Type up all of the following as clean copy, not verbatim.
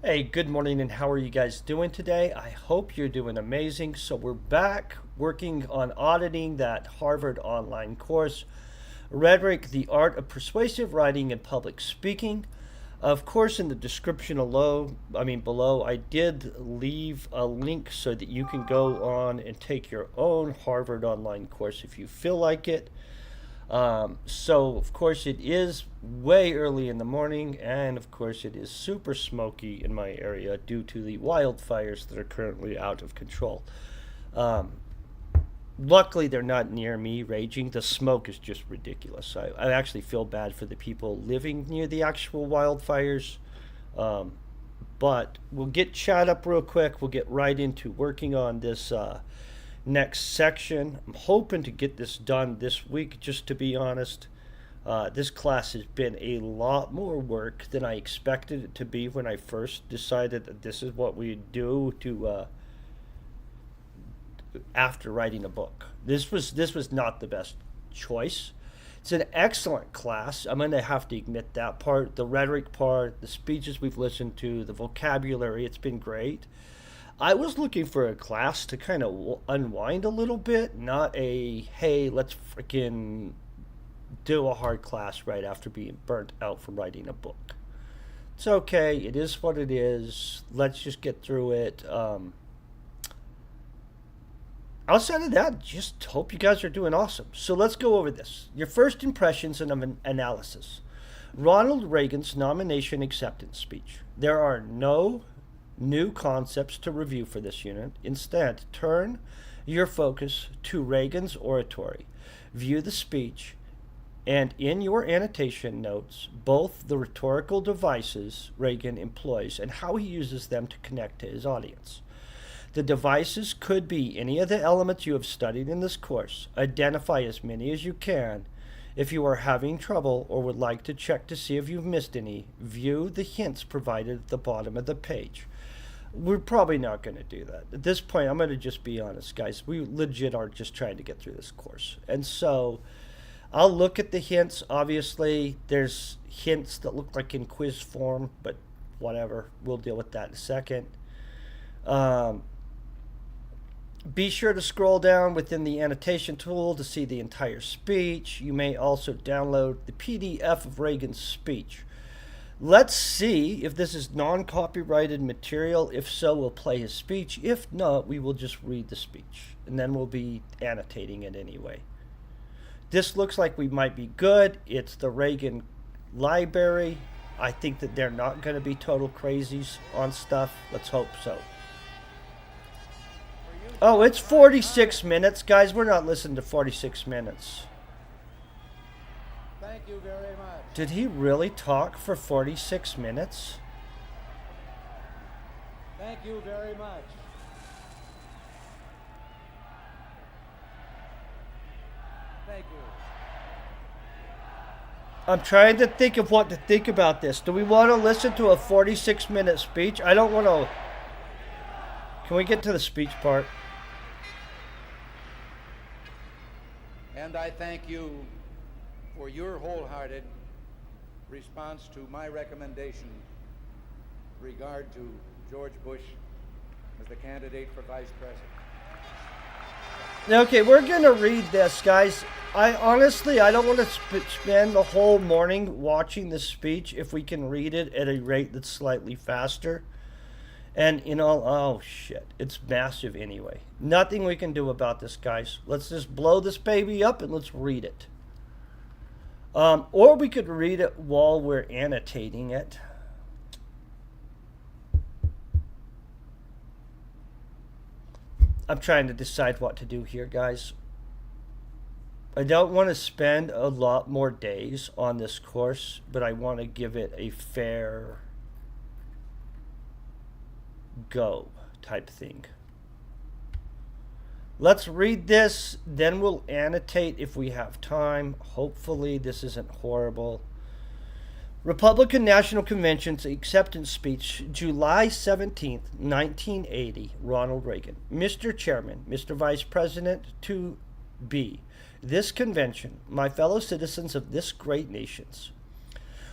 Hey, good morning, and how are you guys doing today? I hope you're doing amazing. So, we're back working on auditing that Harvard online course, Rhetoric, the Art of Persuasive Writing and Public Speaking. Of course, in the description below, I did leave a link so that you can go on and take your own Harvard online course if you feel like it. So, of course, it is way early in the morning, and of course, it is super smoky in my area due to the wildfires that are currently out of control. Um, Luckily, they're not near me raging. The smoke is just ridiculous. I actually feel bad for the people living near the actual wildfires. Um, but we'll get chat up real quick. We'll get right into working on this next section. I'm hoping to get this done this week, just to be honest. This class has been a lot more work than I expected it to be when I first decided that this is what we do to after writing a book. This was not the best choice. It's an excellent class. I'm going to have to admit that part, the rhetoric part, the speeches we've listened to, the vocabulary. It's been great. I was looking for a class to kind of unwind a little bit, not a hey, let's freaking do a hard class right after being burnt out from writing a book. It's okay. It is what it is. Let's just get through it. Outside of that, just hope you guys are doing awesome. So let's go over this. Your first impressions and analysis. Ronald Reagan's nomination acceptance speech. There are no new concepts to review for this unit. Instead, turn your focus to Reagan's oratory. View the speech and in your annotation notes both the rhetorical devices Reagan employs and how he uses them to connect to his audience. The devices could be any of the elements you have studied in this course. Identify as many as you can. If you are having trouble or would like to check to see if you've missed any, view the hints provided at the bottom of the page. We're probably not going to do that. At this point, I'm going to just be honest, guys. We legit are just trying to get through this course. And so I'll look at the hints. Obviously, there's hints that look like in quiz form, but whatever. We'll deal with that in a second. Be sure to scroll down within the annotation tool to see the entire speech. You may also download the PDF of Reagan's speech. Let's see if this is non-copyrighted material. If so, we'll play his speech. If not, we will just read the speech, and then we'll be annotating it anyway. This looks like we might be good. It's the Reagan library. I think that they're not going to be total crazies on stuff. Let's hope so. Oh, it's 46 minutes. Guys, we're not listening to 46 minutes. Thank you very much. Did he really talk for 46 minutes? Thank you very much. Thank you. I'm trying to think of what to think about this. Do we want to listen to a 46-minute speech? I don't want to. Can we get to the speech part? And I thank you for your wholehearted response to my recommendation with regard to George Bush as the candidate for vice president. Okay, we're going to read this, guys. I don't want to spend the whole morning watching this speech if we can read it at a rate that's slightly faster. And oh shit, it's massive anyway. Nothing we can do about this, guys. Let's just blow this baby up and let's read it. Or we could read it while we're annotating it. I'm trying to decide what to do here, guys. I don't want to spend a lot more days on this course, but I want to give it a fair go type thing. Let's read this, then we'll annotate if we have time. Hopefully this isn't horrible. Republican National Convention's acceptance speech, July 17th, 1980, Ronald Reagan. Mr. Chairman, Mr. Vice President, to be this convention, my fellow citizens of this great nation,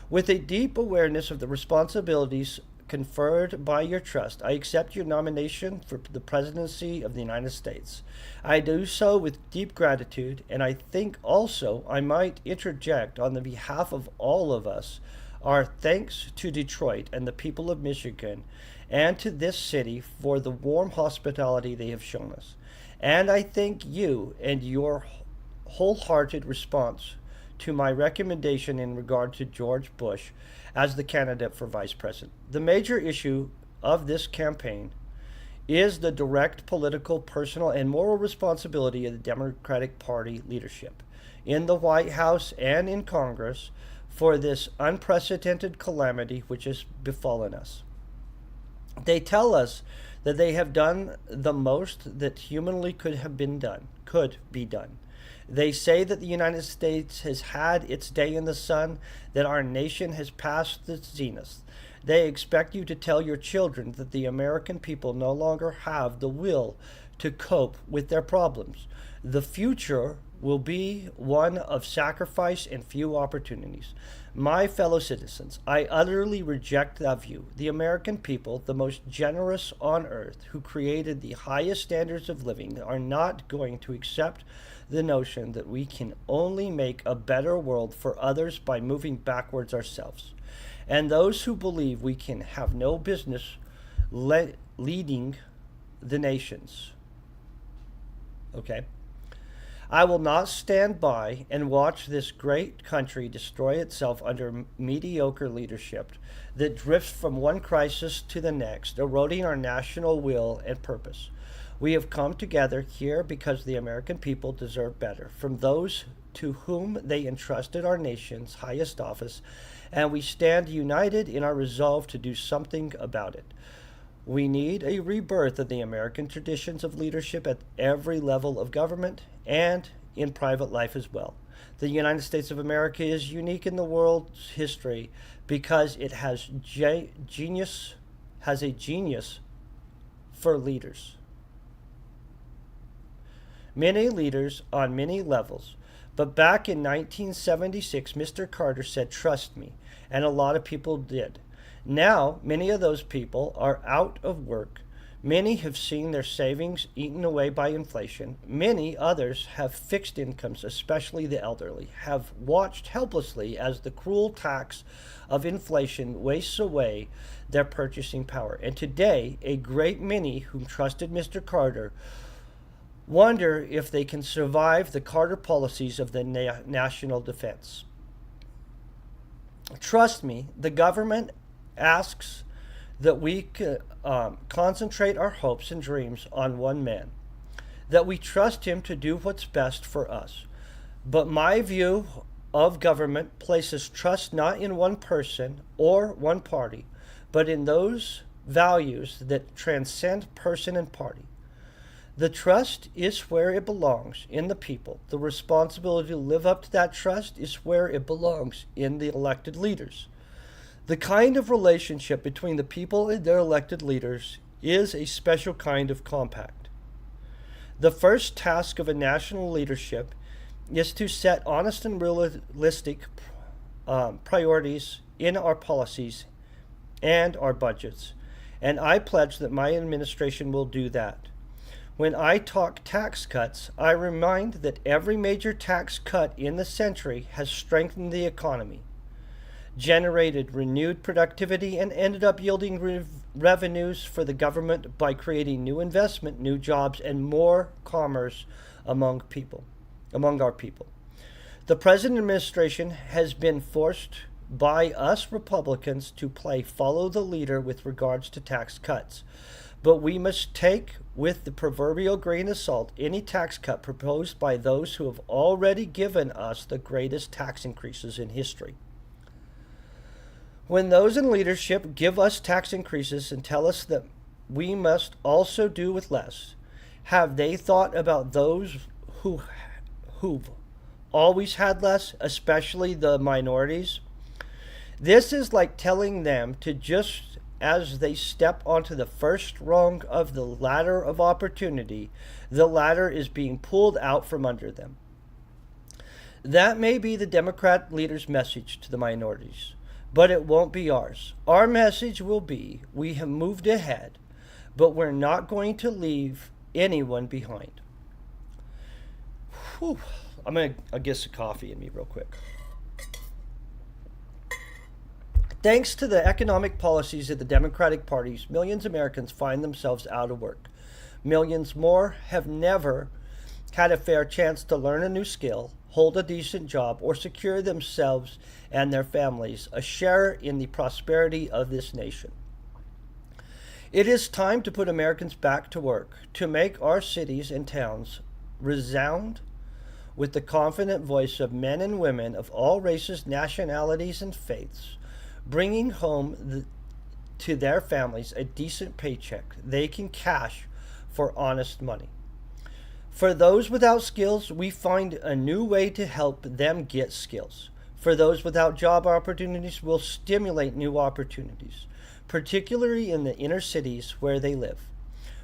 with a deep awareness of the responsibilities conferred by your trust, I accept your nomination for the presidency of the United States. I do so with deep gratitude, and I think also I might interject on the behalf of all of us our thanks to Detroit and the people of Michigan and to this city for the warm hospitality they have shown us. And I thank you and your wholehearted response to my recommendation in regard to George Bush as the candidate for vice president. The major issue of this campaign is the direct political, personal, and moral responsibility of the Democratic Party leadership in the White House and in Congress for this unprecedented calamity which has befallen us. They tell us that they have done the most that humanly could be done. They say that the United States has had its day in the sun, that our nation has passed the zenith. They expect you to tell your children that the American people no longer have the will to cope with their problems. The future will be one of sacrifice and few opportunities. My fellow citizens, I utterly reject that view. The American people, the most generous on earth, who created the highest standards of living, are not going to accept the notion that we can only make a better world for others by moving backwards ourselves. And those who believe we can have no business leading the nations. Okay? I will not stand by and watch this great country destroy itself under mediocre leadership that drifts from one crisis to the next, eroding our national will and purpose. We have come together here because the American people deserve better from those to whom they entrusted our nation's highest office, and we stand united in our resolve to do something about it. We need a rebirth of the American traditions of leadership at every level of government and in private life as well. The United States of America is unique in the world's history because it has a genius for leaders. Many leaders on many levels. But back in 1976, Mr. Carter said, "Trust me," and a lot of people did. Now, many of those people are out of work. Many have seen their savings eaten away by inflation. Many others have fixed incomes, especially the elderly, have watched helplessly as the cruel tax of inflation wastes away their purchasing power. And today, a great many whom trusted Mr. Carter wonder if they can survive the Carter policies of the national defense. Trust me, the government asks that we concentrate our hopes and dreams on one man, that we trust him to do what's best for us. But my view of government places trust not in one person or one party, but in those values that transcend person and party. The trust is where it belongs, in the people. The responsibility to live up to that trust is where it belongs, in the elected leaders. The kind of relationship between the people and their elected leaders is a special kind of compact. The first task of a national leadership is to set honest and realistic priorities in our policies and our budgets, and I pledge that my administration will do that. When I talk tax cuts, I remind that every major tax cut in the century has strengthened the economy, generated renewed productivity, and ended up yielding revenues for the government by creating new investment, new jobs, and more commerce among our people. The present administration has been forced by us Republicans to play follow the leader with regards to tax cuts. But we must take with the proverbial grain of salt any tax cut proposed by those who have already given us the greatest tax increases in history. When those in leadership give us tax increases and tell us that we must also do with less, have they thought about those who've always had less, especially the minorities? This is like telling them to just as they step onto the first rung of the ladder of opportunity, the ladder is being pulled out from under them. That may be the Democrat leader's message to the minorities, but it won't be ours. Our message will be we have moved ahead, but we're not going to leave anyone behind. Whew. I'm going to get some coffee in me real quick. Thanks to the economic policies of the Democratic parties, millions of Americans find themselves out of work. Millions more have never had a fair chance to learn a new skill, hold a decent job, or secure themselves and their families a share in the prosperity of this nation. It is time to put Americans back to work, to make our cities and towns resound with the confident voice of men and women of all races, nationalities, and faiths, bringing home to their families a decent paycheck they can cash for honest money. For those without skills, we find a new way to help them get skills. For those without job opportunities, we'll stimulate new opportunities, particularly in the inner cities where they live.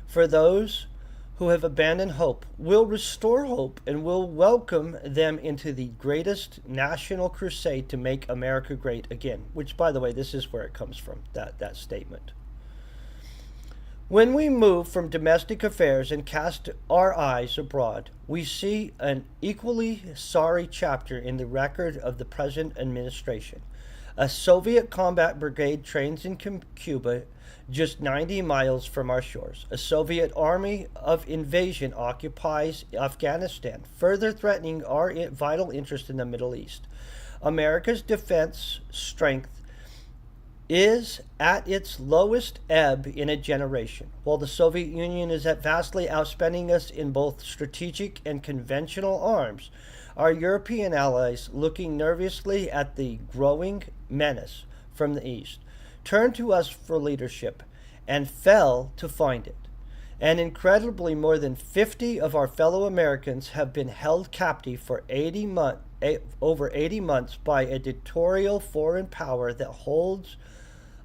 For those who have abandoned hope, we'll restore hope and we'll welcome them into the greatest national crusade to make America great again. Which, by the way, this is where it comes from, that statement. When we move from domestic affairs and cast our eyes abroad, we see an equally sorry chapter in the record of the present administration. A Soviet combat brigade trains in Cuba, just 90 miles from our shores. A Soviet army of invasion occupies Afghanistan, further threatening our vital interest in the Middle East. America's defense strength is at its lowest ebb in a generation, while the Soviet Union is vastly outspending us in both strategic and conventional arms. Our European allies, looking nervously at the growing menace from the East, turned to us for leadership and fell to find it. And incredibly, more than 50 of our fellow Americans have been held captive for over 80 months by a dictatorial foreign power that holds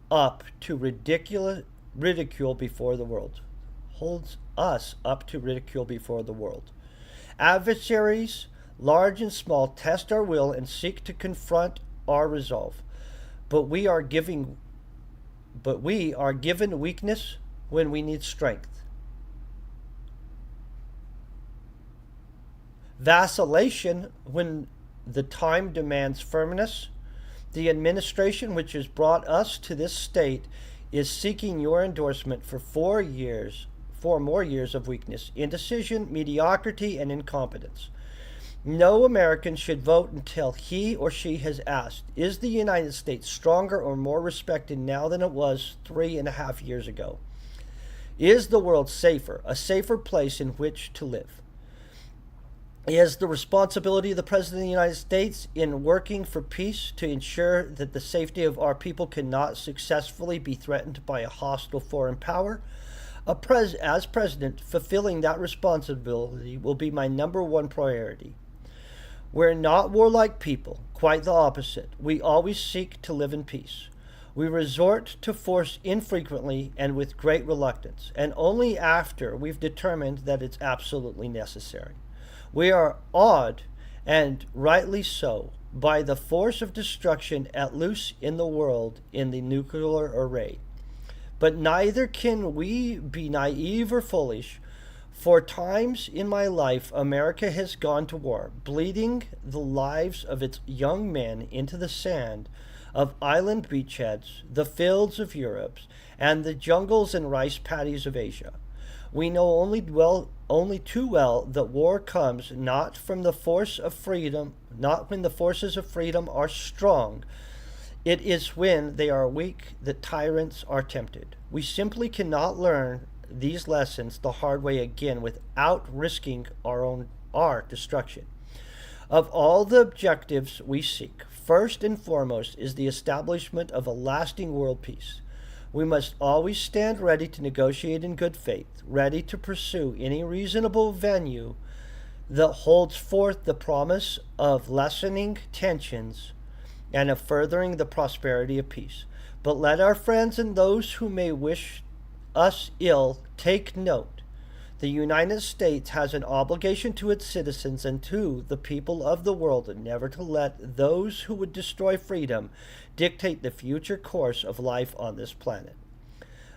up to ridicule before the world. Holds us up to ridicule before the world. Adversaries, large and small, test our will and seek to confront our resolve. But we are given weakness when we need strength. Vacillation when the time demands firmness. The administration which has brought us to this state is seeking your endorsement for 4 more years of weakness, indecision, mediocrity, and incompetence. No American should vote until he or she has asked, is the United States stronger or more respected now than it was 3.5 years ago? Is the world safer, a safer place in which to live? Is the responsibility of the President of the United States in working for peace to ensure that the safety of our people cannot successfully be threatened by a hostile foreign power? As President, fulfilling that responsibility will be my number one priority. We're not warlike people, quite the opposite. We always seek to live in peace. We resort to force infrequently and with great reluctance, and only after we've determined that it's absolutely necessary. We are awed, and rightly so, by the force of destruction at loose in the world in the nuclear array. But neither can we be naive or foolish. For times in my life, America has gone to war, bleeding the lives of its young men into the sand of island beachheads, the fields of Europe, and the jungles and rice paddies of Asia. We know only too well that war comes not from the force of freedom, not when the forces of freedom are strong. It is when they are weak that tyrants are tempted. We simply cannot learn these lessons the hard way again without risking our destruction. Of all the objectives we seek, first and foremost is the establishment of a lasting world peace. We must always stand ready to negotiate in good faith, ready to pursue any reasonable venue that holds forth the promise of lessening tensions and of furthering the prosperity of peace. But let our friends and those who may wish us ill take note The United States has an obligation to its citizens and to the people of the world never to let those who would destroy freedom dictate the future course of life on this planet.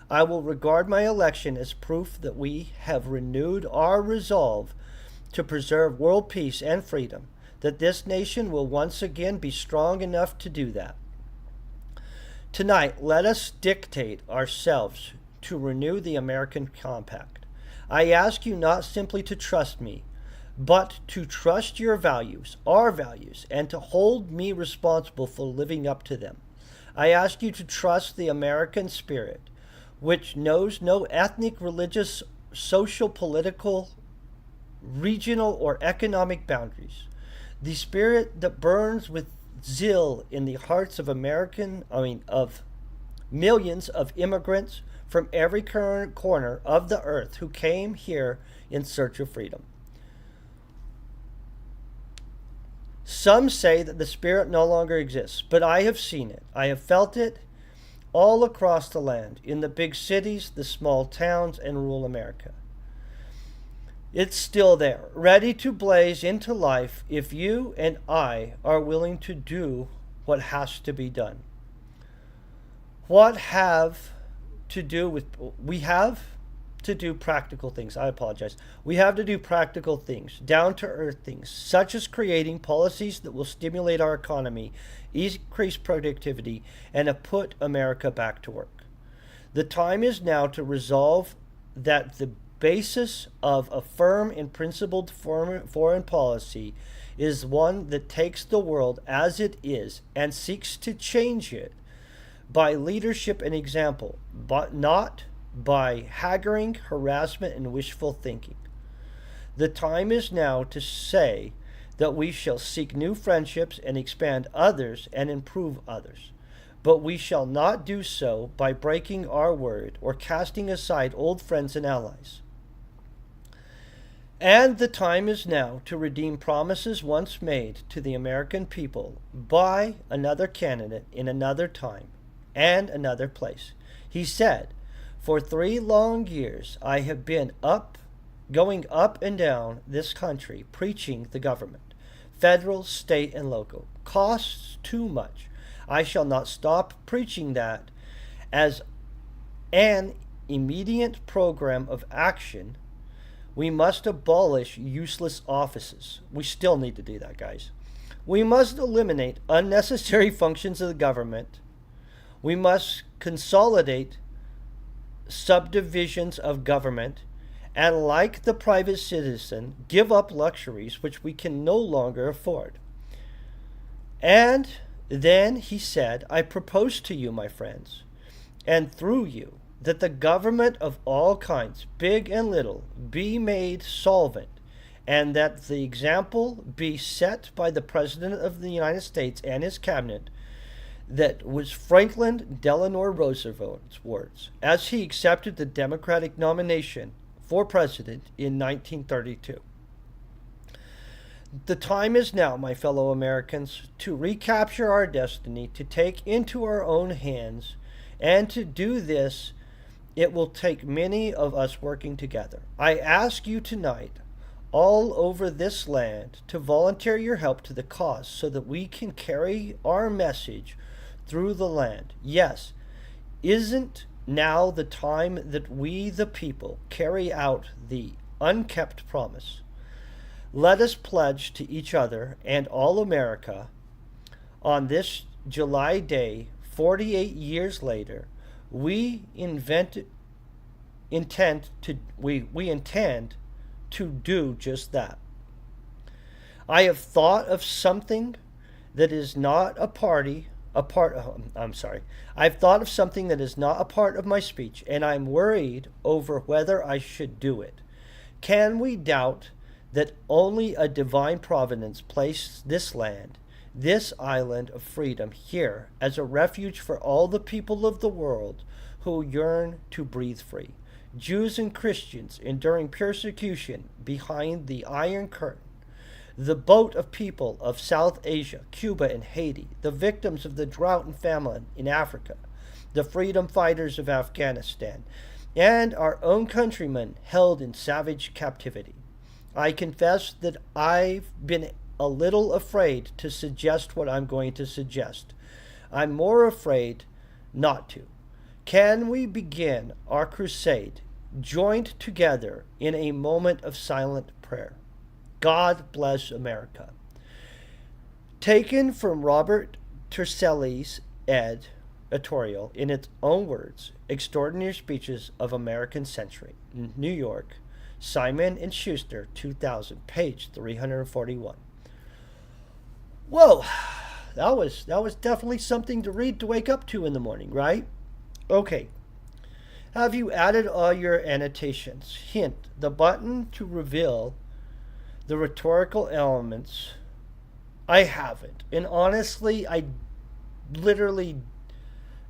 I will regard my election as proof that we have renewed our resolve to preserve world peace and freedom, that this nation will once again be strong enough to do that. Tonight, let us dictate ourselves to renew the American Compact. I ask you not simply to trust me, but to trust your values, our values, and to hold me responsible for living up to them. I ask you to trust the American spirit, which knows no ethnic, religious, social, political, regional, or economic boundaries. The spirit that burns with zeal in the hearts of of millions of immigrants from every corner of the earth who came here in search of freedom. Some say that the spirit no longer exists, but I have seen it. I have felt it all across the land, in the big cities, the small towns, and rural America. It's still there, ready to blaze into life if you and I are willing to do what has to be done. What have to do with, we have to do practical things. I apologize. We have to do practical things, down to earth things, such as creating policies that will stimulate our economy, increase productivity, and put America back to work. The time is now to resolve that the basis of a firm and principled foreign policy is one that takes the world as it is and seeks to change it by leadership and example, but not by haggling, harassment, and wishful thinking. The time is now to say that we shall seek new friendships and expand others and improve others. But we shall not do so by breaking our word or casting aside old friends and allies. And the time is now to redeem promises once made to the American people by another candidate in another time and another place. He said, "For 3 long years I have been going up and down this country preaching the government, federal, state, and local. Costs too much. I shall not stop preaching that as an immediate program of action. We must abolish useless offices." We still need to do that, guys. We must eliminate unnecessary functions of the government. We must consolidate subdivisions of government, and like the private citizen, give up luxuries which we can no longer afford. And then he said, "I propose to you, my friends, and through you, that the government of all kinds, big and little, be made solvent, and that the example be set by the President of the United States and his cabinet that was Franklin Delano Roosevelt's words, as he accepted the Democratic nomination for president in 1932. The time is now, my fellow Americans, to recapture our destiny, to take into our own hands, and to do this, it will take many of us working together. I ask you tonight, all over this land, to volunteer your help to the cause so that we can carry our message through the land. Yes, isn't now the time that we, the people, carry out the unkept promise? Let us pledge to each other and all America on this July day, 48 years later, we intend to do just that. I have thought of something that is not I've thought of something that is not a part of my speech, and I'm worried over whether I should do it. Can we doubt that only a divine providence placed this land, this island of freedom, here as a refuge for all the people of the world who yearn to breathe free? Jews and Christians enduring persecution behind the Iron Curtain, the boat of people of South Asia, Cuba, and Haiti, the victims of the drought and famine in Africa, the freedom fighters of Afghanistan, and our own countrymen held in savage captivity. I confess that I've been a little afraid to suggest what I'm going to suggest. I'm more afraid not to. Can we begin our crusade joined together in a moment of silent prayer? God bless America. Taken from Robert Terselli's editorial in its own words, Extraordinary Speeches of American Century, New York, Simon and Schuster, 2000, page 341. Whoa, that was definitely something to read to wake up to in the morning, right? Okay. Have you added all your annotations? Hint, the button to reveal the rhetorical elements. I haven't. And honestly, I literally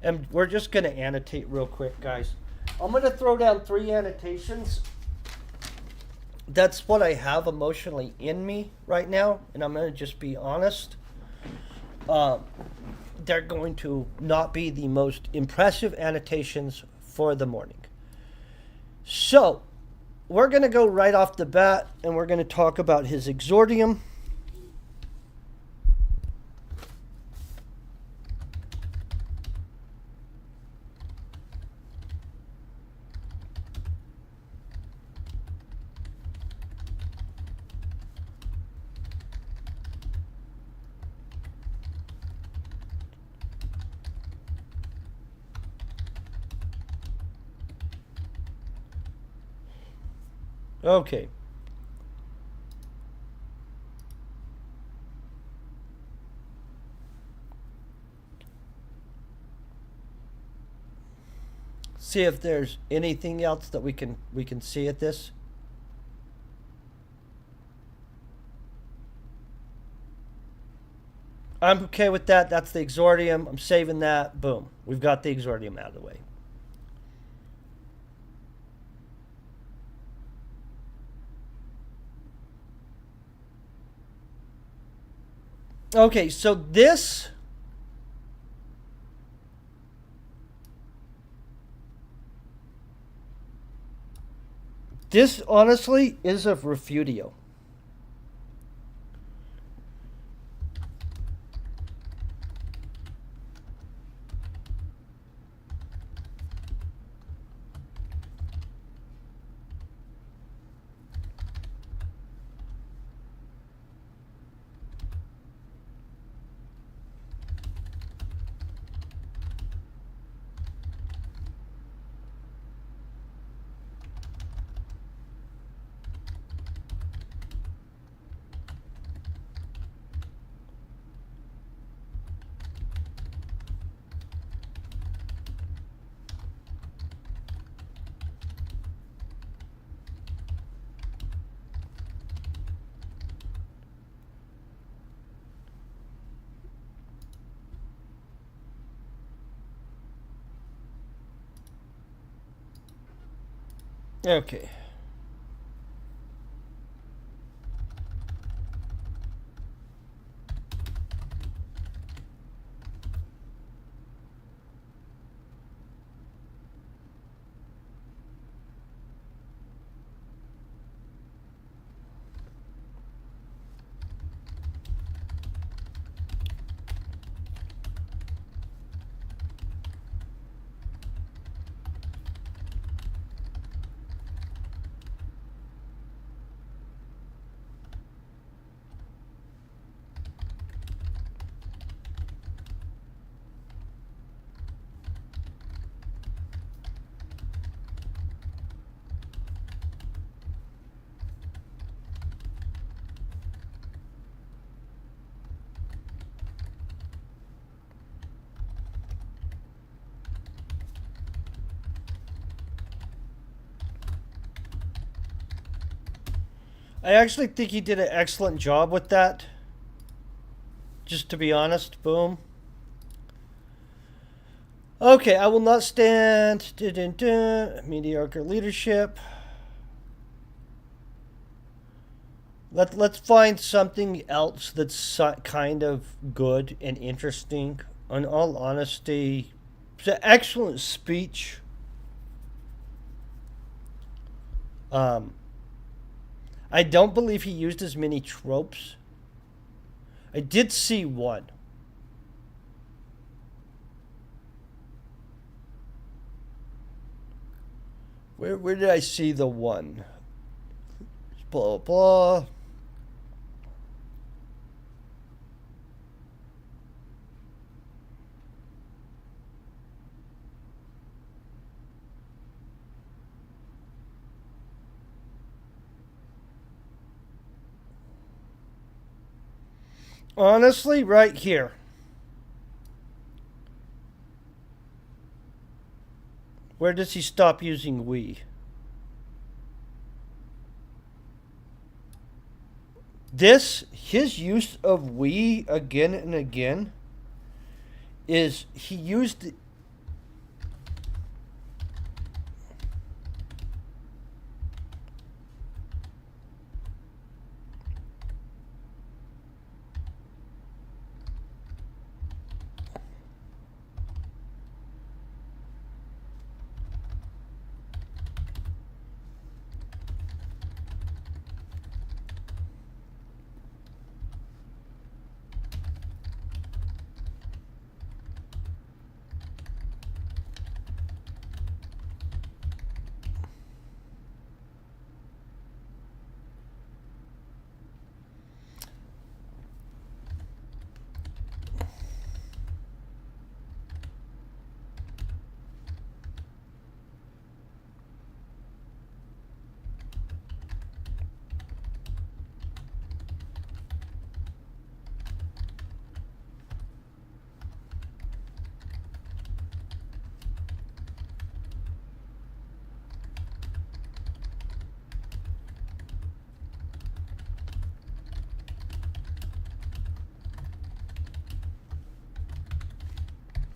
am. We're just going to annotate real quick, guys. I'm going to throw down 3 annotations. That's what I have emotionally in me right now, and I'm going to just be honest. They're going to not be the most impressive annotations for the morning. So, we're going to go right off the bat, and we're going to talk about his exordium. Okay. See if there's anything else that we can see at this. I'm okay with that. That's the exordium. I'm saving that. Boom. We've got the exordium out of the way. Okay, so this honestly is a refutio. Okay. I actually think he did an excellent job with that. Just to be honest, boom. Okay, I will not stand. Mediocre leadership. Let's find something else that's kind of good and interesting. In all honesty, it's an excellent speech. Um, I don't believe he used as many tropes. I did see one. Where did I see the one? Blah blah. Honestly, right here. Where does he stop using we? His use of we again and again is he used.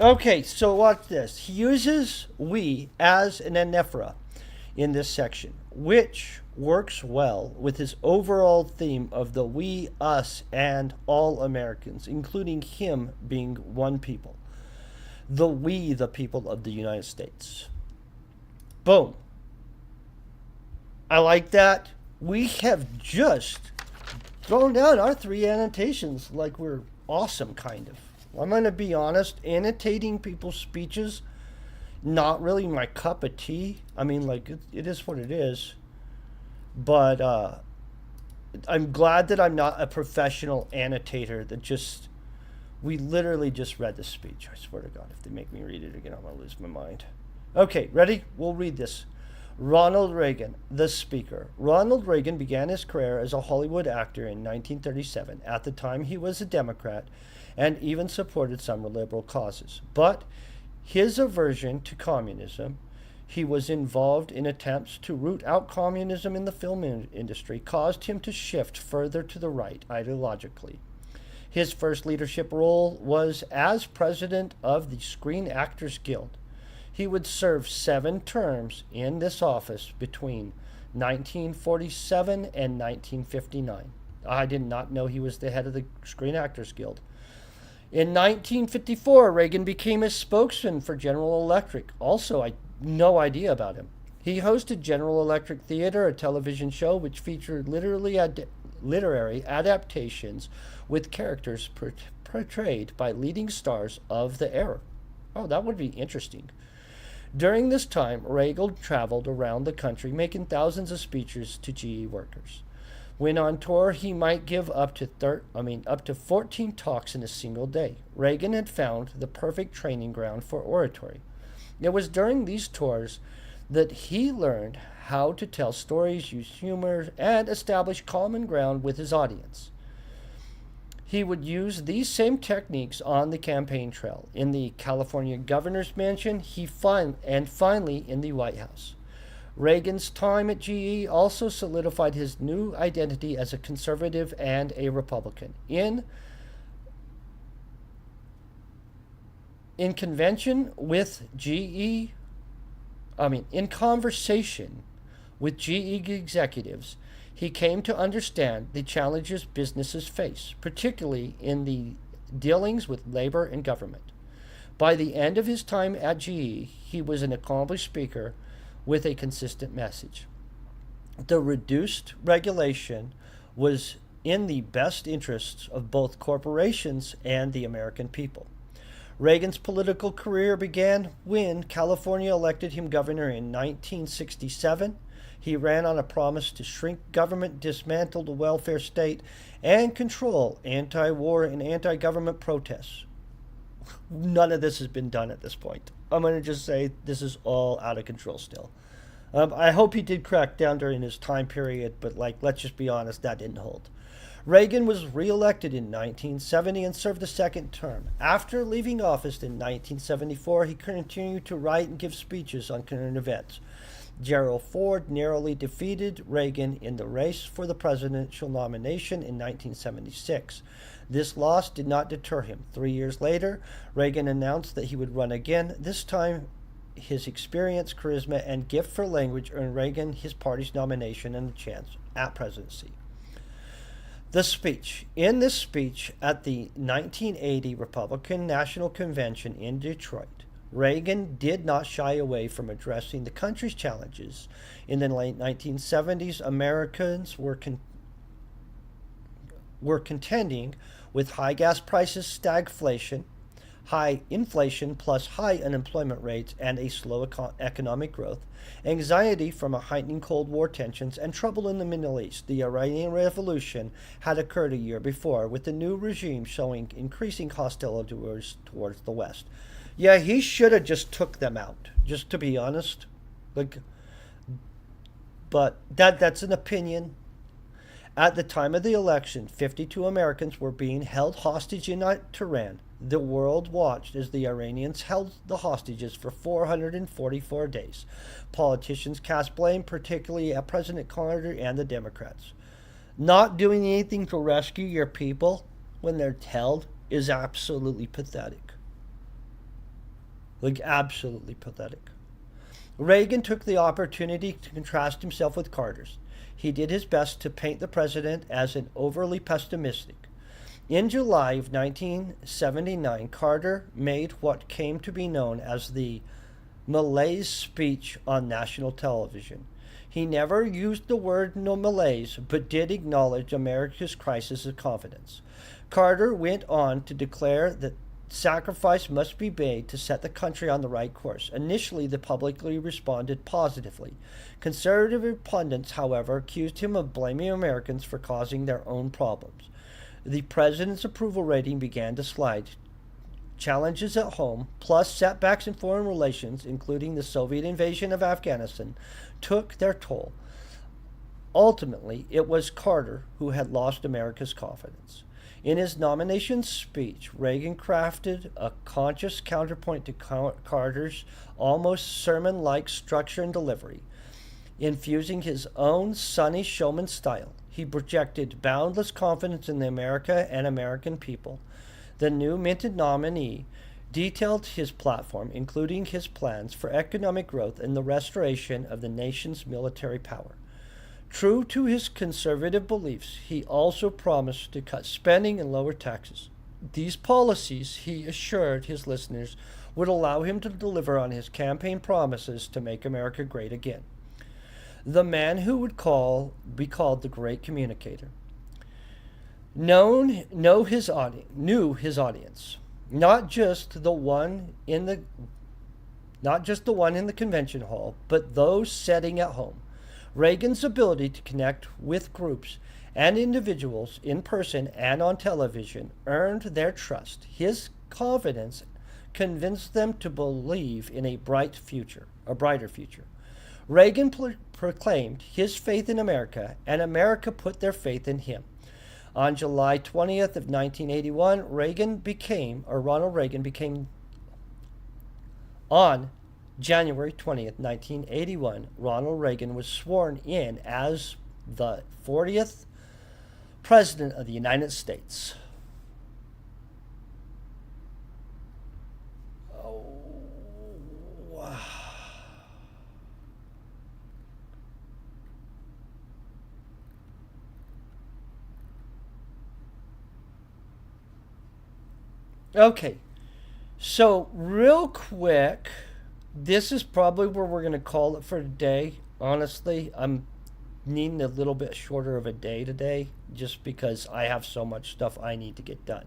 Okay, so watch this. He uses we as an anaphora in this section, which works well with his overall theme of the we, us, and all Americans, including him being one people. The we, the people of the United States. Boom. I like that. We have just thrown down our three annotations like we're awesome, kind of. I'm going to be honest, annotating people's speeches, not really my cup of tea. I mean, like, it is what it is. But I'm glad that I'm not a professional annotator that just. We literally just read the speech. I swear to God, if they make me read it again, I'm going to lose my mind. Okay, ready? We'll read this. Ronald Reagan, the speaker. Ronald Reagan began his career as a Hollywood actor in 1937. At the time, he was a Democrat and even supported some liberal causes. But his aversion to communism, he was involved in attempts to root out communism in the film industry, caused him to shift further to the right ideologically. His first leadership role was as president of the Screen Actors Guild. He would serve 7 terms in this office between 1947 and 1959. I did not know he was the head of the Screen Actors Guild. In 1954, Reagan became a spokesman for General Electric. Also, I had no idea about him. He hosted General Electric Theater, a television show which featured literary adaptations with characters portrayed by leading stars of the era. Oh, that would be interesting. During this time, Reagan traveled around the country making thousands of speeches to GE workers. When on tour, he might give up to 14 talks in a single day. Reagan had found the perfect training ground for oratory. It was during these tours that he learned how to tell stories, use humor, and establish common ground with his audience. He would use these same techniques on the campaign trail, in the California governor's mansion, and finally in the White House. Reagan's time at GE also solidified his new identity as a conservative and a Republican. In convention with GE, in conversation with GE executives, he came to understand the challenges businesses face, particularly in the dealings with labor and government. By the end of his time at GE, he was an accomplished speaker with a consistent message. The reduced regulation was in the best interests of both corporations and the American people. Reagan's political career began when California elected him governor in 1967. He ran on a promise to shrink government, dismantle the welfare state, and control anti war and anti government protests. None of this has been done at this point. I'm going to just say this is all out of control still. I hope he did crack down during his time period, but let's just be honest, that didn't hold. Reagan was reelected in 1970 and served a second term. After leaving office in 1974, he continued to write and give speeches on current events. Gerald Ford narrowly defeated Reagan in the race for the presidential nomination in 1976. This loss did not deter him. 3 years later, Reagan announced that he would run again. This time, his experience, charisma, and gift for language earned Reagan his party's nomination and a chance at presidency. The speech. In this speech at the 1980 Republican National Convention in Detroit, Reagan did not shy away from addressing the country's challenges. In the late 1970s, Americans were contending with high gas prices, stagflation, high inflation plus high unemployment rates, and a slow economic growth, anxiety from a heightening Cold War tensions, and trouble in the Middle East. The Iranian Revolution had occurred a year before, with the new regime showing increasing hostility towards the West. Yeah, he should have just took them out, just to be honest. But that's an opinion. At the time of the election, 52 Americans were being held hostage in Tehran. The world watched as the Iranians held the hostages for 444 days. Politicians cast blame, particularly at President Carter and the Democrats. Not doing anything to rescue your people when they're held is absolutely pathetic. Absolutely pathetic. Reagan took the opportunity to contrast himself with Carter's. He did his best to paint the president as an overly pessimistic. In July of 1979, Carter made what came to be known as the malaise speech on national television. He never used the word no malaise, but did acknowledge America's crisis of confidence. Carter went on to declare that sacrifice must be made to set the country on the right course. Initially, the public responded positively. Conservative pundits, however, accused him of blaming Americans for causing their own problems. The president's approval rating began to slide. Challenges at home, plus setbacks in foreign relations, including the Soviet invasion of Afghanistan, took their toll. Ultimately, it was Carter who had lost America's confidence. In his nomination speech, Reagan crafted a conscious counterpoint to Carter's almost sermon-like structure and delivery. Infusing his own sunny showman style, he projected boundless confidence in America and American people. The new minted nominee detailed his platform, including his plans for economic growth and the restoration of the nation's military power. True to his conservative beliefs, he also promised to cut spending and lower taxes. These policies, he assured his listeners, would allow him to deliver on his campaign promises to make America great again. The man who would be called the great communicator knew his audience, not just the one in the convention hall, but those sitting at home. Reagan's ability to connect with groups and individuals in person and on television earned their trust. His confidence convinced them to believe in a brighter future. Reagan proclaimed his faith in America, and America put their faith in him. On July 20th of 1981, Ronald Reagan became, on January 20th, 1981, Ronald Reagan was sworn in as the 40th President of the United States. Oh, wow. Okay, so real quick, this is probably where we're going to call it for today. Honestly, I'm needing a little bit shorter of a day today just because I have so much stuff I need to get done.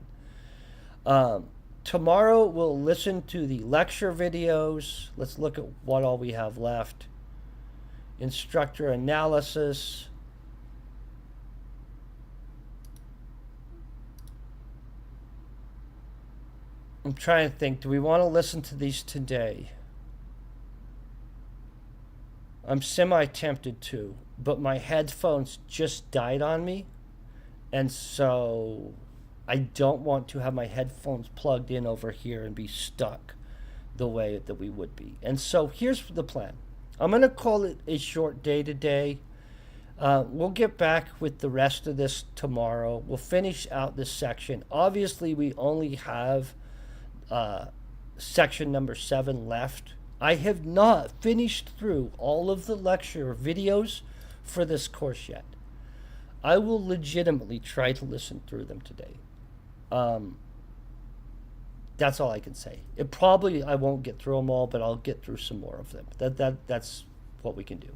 Tomorrow we'll listen to the lecture videos. Let's look at what all we have left. Instructor analysis. I'm trying to think, do we want to listen to these today? I'm semi-tempted to, but my headphones just died on me, and so I don't want to have my headphones plugged in over here and be stuck the way that we would be. And so here's the plan. I'm going to call it a short day today. We'll get back with the rest of this tomorrow. We'll finish out this section. Obviously, we only have section number 7 left. I have not finished through all of the lecture videos for this course yet. I will legitimately try to listen through them today. That's all I can say. I won't get through them all, but I'll get through some more of them. That's what we can do.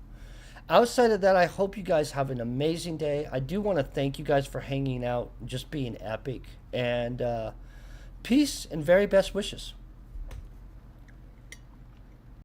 Outside of that, I hope you guys have an amazing day. I do want to thank you guys for hanging out, just being epic, and peace and very best wishes.